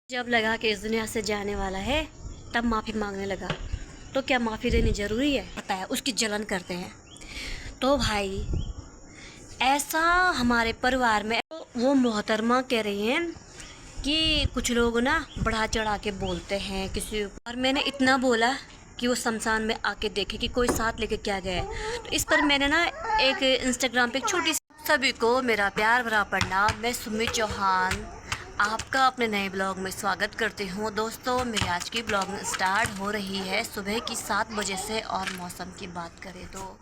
जब लगा कि इस दुनिया से जाने वाला है तब माफ़ी मांगने लगा। तो क्या माफ़ी देनी ज़रूरी है? पता है उसकी जलन करते हैं। तो भाई ऐसा हमारे परिवार में वो मोहतरमा कह रही हैं कि कुछ लोग ना बढ़ा चढ़ा के बोलते हैं किसी और मैंने इतना बोला कि वो शमशान में आके देखे कि कोई साथ लेके क्या गया है। तो इस पर मैंने ना एक इंस्टाग्राम पे एक छोटी सभी को मेरा प्यार भरा प्रणाम। मैं सुमित चौहान आपका अपने नए ब्लॉग में स्वागत करती हूँ। दोस्तों मेरी आज की ब्लॉग स्टार्ट हो रही है सुबह की 7 बजे से। और मौसम की बात करें तो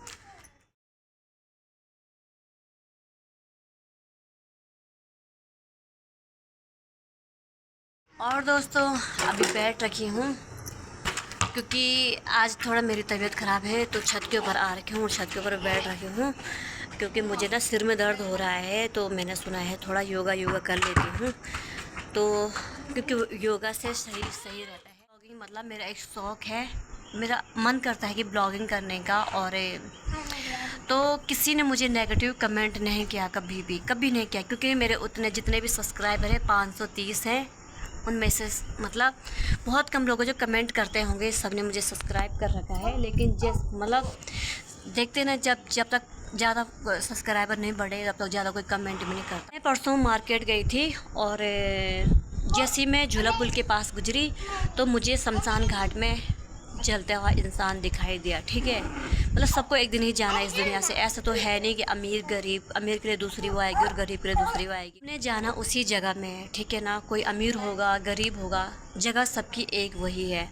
दोस्तों अभी बैठ रखी हूँ क्योंकि आज थोड़ा मेरी तबीयत ख़राब है तो छत के ऊपर आ रखी हूँ। छत के ऊपर बैठ रखी हूँ क्योंकि मुझे ना सिर में दर्द हो रहा है। तो मैंने सुना है थोड़ा योगा कर लेती हूँ तो क्योंकि योगा से शरीर सही रहता है। ब्लॉगिंग मतलब मेरा एक शौक़ है। मेरा मन करता है कि ब्लॉगिंग करने का। और तो किसी ने मुझे नेगेटिव कमेंट नहीं किया, कभी नहीं किया, क्योंकि मेरे उतने जितने भी सब्सक्राइबर हैं 530 हैं। उनमें से मतलब बहुत कम लोग जो कमेंट करते होंगे, सब ने मुझे सब्सक्राइब कर रखा है। लेकिन मतलब देखते ना जब तक ज़्यादा सब्सक्राइबर नहीं बढ़े तब तक ज़्यादा कोई कमेंट भी नहीं करता। मैं परसों मार्केट गई थी और जैसे ही मैं झूला पुल के पास गुजरी तो मुझे शमशान घाट में जलता हुआ इंसान दिखाई दिया। ठीक है, मतलब सबको एक दिन ही जाना है इस दुनिया से। ऐसा तो है नहीं कि अमीर गरीब, अमीर के लिए दूसरी वो आएगी और गरीब के लिए दूसरी वो आएगी। हमने जाना उसी जगह में है, ठीक है ना। कोई अमीर होगा गरीब होगा, जगह सबकी एक वही है।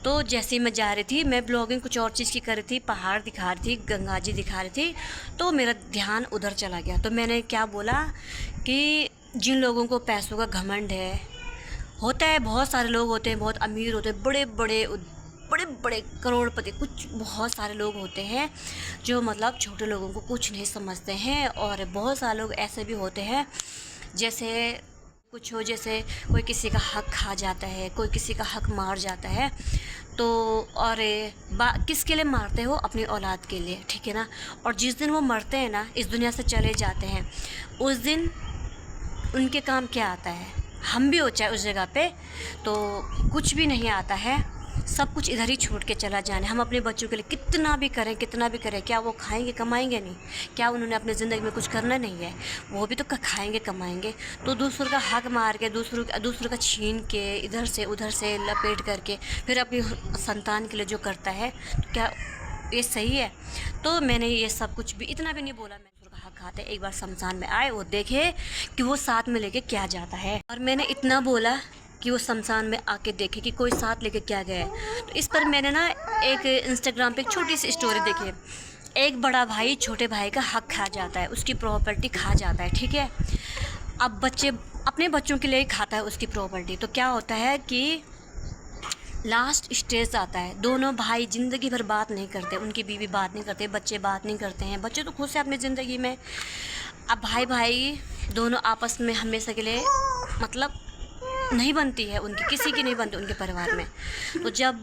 तो जैसे ही मैं जा रही थी, मैं ब्लॉगिंग कुछ और चीज़ की कर रही थी, पहाड़ दिखा रही थी, गंगा जी दिखा रही थी, तो मेरा ध्यान उधर चला गया। तो मैंने क्या बोला कि जिन लोगों को पैसों का घमंड है, होता है, बहुत सारे लोग होते हैं, बहुत अमीर होते हैं, बड़े बड़े करोड़पति, कुछ बहुत सारे लोग होते हैं जो मतलब छोटे लोगों को कुछ नहीं समझते हैं। और बहुत सारे लोग ऐसे भी होते हैं जैसे कुछ हो, जैसे कोई किसी का हक खा जाता है, कोई किसी का हक मार जाता है। तो और किसके लिए मारते हो? अपनी औलाद के लिए, ठीक है ना। और जिस दिन वो मरते हैं ना, इस दुनिया से चले जाते हैं, उस दिन उनके काम क्या आता है? हम भी हो चाहे उस जगह पे तो कुछ भी नहीं आता है, सब कुछ इधर ही छोड़ के चला जाना। हम अपने बच्चों के लिए कितना भी करें, क्या वो खाएंगे कमाएंगे नहीं? क्या उन्होंने अपनी ज़िंदगी में कुछ करना नहीं है? वो भी तो खाएंगे कमाएंगे। तो दूसरों का हक मार के, दूसरों का छीन के, इधर से उधर से लपेट करके फिर अपनी संतान के लिए जो करता है, तो क्या ये सही है? तो मैंने ये सब कुछ भी इतना भी नहीं बोला। मैं दूसरों का हक खाते एक बार शमशान में आए, वो देखे कि वो साथ में लेके क्या जाता है। और मैंने इतना बोला कि वो शमशान में आके देखे कि कोई साथ लेके क्या गया है। तो इस पर मैंने ना एक इंस्टाग्राम पे एक छोटी सी स्टोरी देखी। एक बड़ा भाई छोटे भाई का हक खा जाता है, उसकी प्रॉपर्टी खा जाता है, ठीक है। अब बच्चे अपने बच्चों के लिए ही खाता है उसकी प्रॉपर्टी। तो क्या होता है कि लास्ट स्टेज आता है, दोनों भाई ज़िंदगी भर बात नहीं करते, उनकी बीवी बात नहीं करते, बच्चे बात नहीं करते हैं, बच्चे तो खुश हैं अपनी ज़िंदगी में। अब भाई दोनों आपस में हमेशा के लिए मतलब नहीं बनती है, उनकी किसी की नहीं बनती उनके परिवार में। तो जब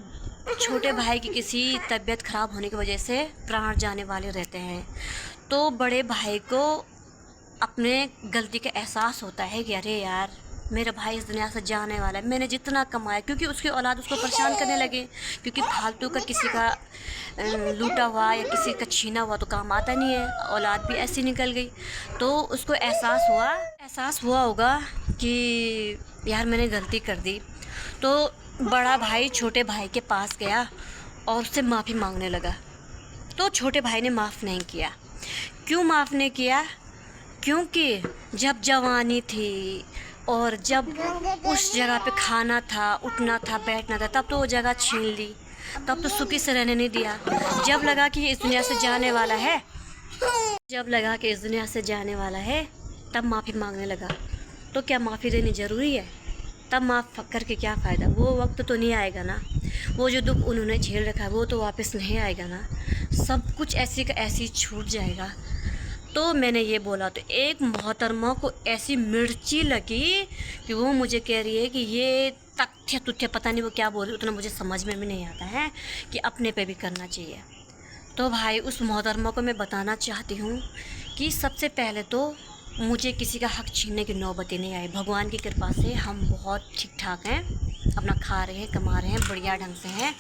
छोटे भाई की किसी तबीयत ख़राब होने की वजह से प्राण जाने वाले रहते हैं, तो बड़े भाई को अपने गलती का एहसास होता है कि अरे यार, मेरा भाई इस दुनिया से जाने वाला है, मैंने जितना कमाया, क्योंकि उसकी औलाद उसको परेशान करने लगे, क्योंकि फालतू का किसी का लूटा हुआ या किसी का छीना हुआ तो काम आता नहीं है। औलाद भी ऐसी निकल गई। तो उसको एहसास हुआ होगा कि यार मैंने गलती कर दी। तो बड़ा भाई छोटे भाई के पास गया और उससे माफ़ी मांगने लगा। तो छोटे भाई ने माफ़ नहीं किया। क्यों माफ़ नहीं किया? क्योंकि जब जवानी थी और जब उस जगह पे खाना था, उठना था, बैठना था, तब तो वो जगह छीन ली, तब तो सुखी से रहने नहीं दिया। जब लगा कि इस दुनिया से जाने वाला है तब माफ़ी मांगने लगा। तो क्या माफ़ी देनी ज़रूरी है? तब माफ़ करके क्या फ़ायदा? वो वक्त तो नहीं आएगा ना, वो जो दुख उन्होंने झेल रखा है वो तो वापस नहीं आएगा ना, सब कुछ ऐसी का ऐसी छूट जाएगा। तो मैंने ये बोला तो एक मोहतरमा को ऐसी मिर्ची लगी कि वो मुझे कह रही है कि ये तथ्य पता नहीं वो क्या बोल रही, उतना मुझे समझ में भी नहीं आता है कि अपने पे भी करना चाहिए। तो भाई उस मोहतरमा को मैं बताना चाहती हूँ कि सबसे पहले तो मुझे किसी का हक छीनने की नौबत ही नहीं आई। भगवान की कृपा से हम बहुत ठीक ठाक हैं, अपना खा रहे हैं, कमा रहे हैं, बढ़िया ढंग से हैं,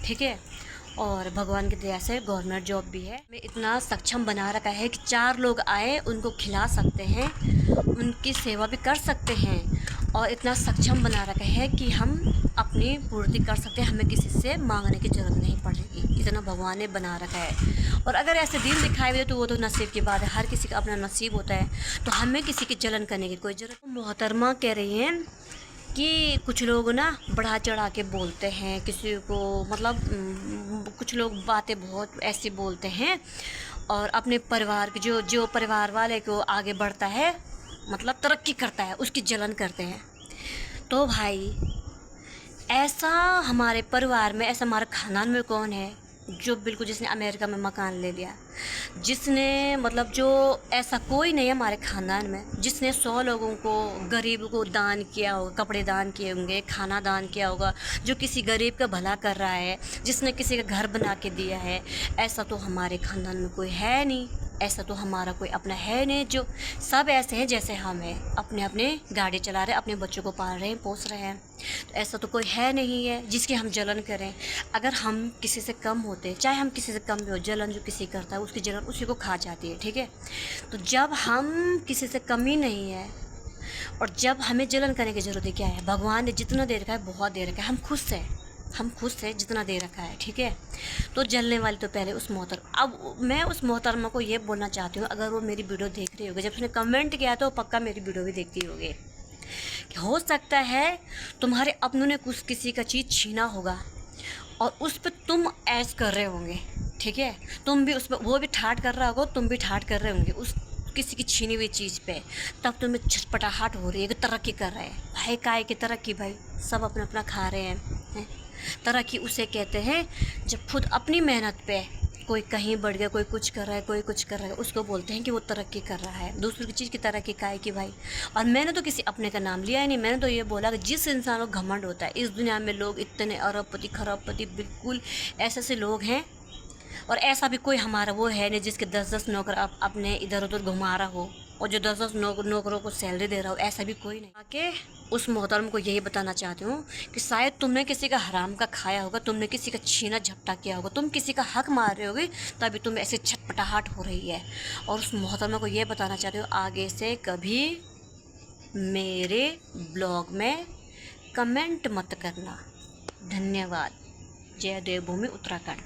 ठीक है। और भगवान की दया से गवर्नमेंट जॉब भी है। मैं इतना सक्षम बना रखा है कि 4 लोग आए उनको खिला सकते हैं, उनकी सेवा भी कर सकते हैं, और इतना सक्षम बना रखा है कि हम अपनी पूर्ति कर सकते हैं, हमें किसी से मांगने की ज़रूरत नहीं पड़ेगी। इतना भगवान ने बना रखा है। और अगर ऐसे दिन दिखाई दे तो वो तो नसीब की बात है, हर किसी का अपना नसीब होता है, तो हमें किसी की जलन करने की कोई ज़रूरत। मोहतरमा कह रही हैं कि कुछ लोग ना बढ़ा चढ़ा के बोलते हैं किसी को, मतलब कुछ लोग बातें बहुत ऐसी बोलते हैं, और अपने परिवार के जो परिवार वाले को आगे बढ़ता है, मतलब तरक्की करता है, उसकी जलन करते हैं। तो भाई ऐसा हमारे परिवार में, ऐसा हमारे ख़ानदान में कौन है जो बिल्कुल जिसने अमेरिका में मकान ले लिया, जिसने मतलब जो ऐसा कोई नहीं है हमारे ख़ानदान में जिसने 100 लोगों को, गरीब को दान किया होगा, कपड़े दान किए होंगे, खाना दान किया होगा, जो किसी गरीब का भला कर रहा है, जिसने किसी का घर बना के दिया है। ऐसा तो हमारे ख़ानदान में कोई है नहीं, ऐसा तो हमारा कोई अपना है नहीं। जो सब ऐसे हैं जैसे हम हैं, अपने अपने गाड़ी चला रहे हैं, अपने बच्चों को पाल रहे हैं, पोस रहे हैं। तो ऐसा तो कोई है नहीं है जिसकी हम जलन करें। अगर हम किसी से कम होते, चाहे हम किसी से कम भी हो, जलन जो किसी करता है उसकी जलन उसी को खा जाती है, ठीक है। तो जब हम किसी से कम ही नहीं है, और जब हमें जलन करने की ज़रूरत है, क्या है, भगवान ने जितना दे रखा है बहुत दे रखा है, हम खुश हैं जितना दे रखा है, ठीक है। तो जलने वाली तो पहले उस मोहतरमा, अब मैं उस मोहतरमा को ये बोलना चाहती हूँ, अगर वो मेरी वीडियो देख रही होगी, जब उसने कमेंट किया तो पक्का मेरी वीडियो भी देखती होगी, कि हो सकता है तुम्हारे अपनों ने कुछ किसी का चीज़ छीना होगा और उस पर तुम ऐश कर रहे होंगे, ठीक है। तुम भी उस पर, वो भी ठाठ कर रहा होगा, तुम भी ठाठ कर रहे होंगे उस किसी की छीनी हुई चीज़ पे, तब तुम्हें छटपटाहट हो रही है कि तरक्की कर रहे हैं। भाई काय की तरक्की, भाई सब अपना अपना खा रहे हैं। तरक्की उसे कहते हैं जब खुद अपनी मेहनत पे कोई कहीं बढ़ गया, कोई कुछ कर रहा है, कोई कुछ कर रहा है, उसको बोलते हैं कि वो तरक्की कर रहा है। दूसरों की चीज़ की तरक्की काहे की भाई। और मैंने तो किसी अपने का नाम लिया ही नहीं, मैंने तो ये बोला कि जिस इंसान को घमंड होता है, इस दुनिया में लोग इतने अरबपति खरबपति बिल्कुल ऐसे ऐसे लोग हैं, और ऐसा भी कोई हमारा वो है नहीं जिसके 10-10 नौकर अपने इधर उधर घुमा रहा हो, और जो 10-10 नौकरों को सैलरी दे रहा हो, ऐसा भी कोई नहीं। आके उस मोहतरम को यही बताना चाहती हूँ कि शायद तुमने किसी का हराम का खाया होगा, तुमने किसी का छीना झपटा किया होगा, तुम किसी का हक मार रहे होगे, तभी तुम्हें ऐसे छटपटाहट हो रही है। और उस मोहतरमा को ये बताना चाहती हूँ, आगे से कभी मेरे ब्लॉग में कमेंट मत करना। धन्यवाद। जय देवभूमि उत्तराखंड।